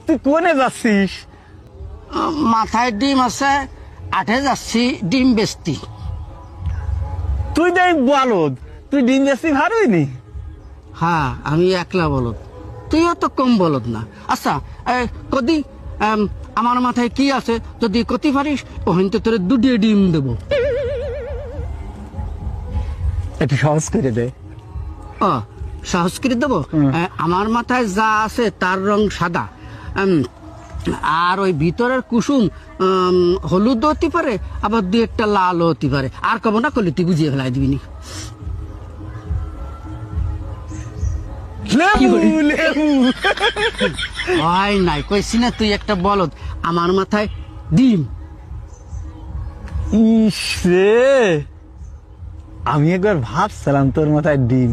তুই কোনে যাচ্ছিস? মাথায় ডিম আছে, আঠে যাচ্ছি ডিম বেচতি। তুই দেখ বলদ, তুই ডিম বেশি ভারইনি। হ্যাঁ, আমি একলা বলদ, তুইও তো কম বলদ না। আচ্ছা, কদি আমার মাথায় কি আছে যদি কতি পারিস ওখান তো তোর দুটি ডিম দেবো। একটু সহজ করে দে। ও, সহজ করে দেবো। আমার মাথায় যা আছে তার রং সাদা, আর ওই ভিতরের কুসুম হলুদ হতে পারে, আবার দুই একটা লাল হতে পারে। আর কব না করলে তুই বুঝিয়ে ফেলাই দিবি নি। লেবু লেবু। হয় নাই, কইছি না তুই একটা বলদ। আমার মাথায় ডিম। ইস রে, আমি একবার ভাবছিলাম তোর মাথায় ডিম।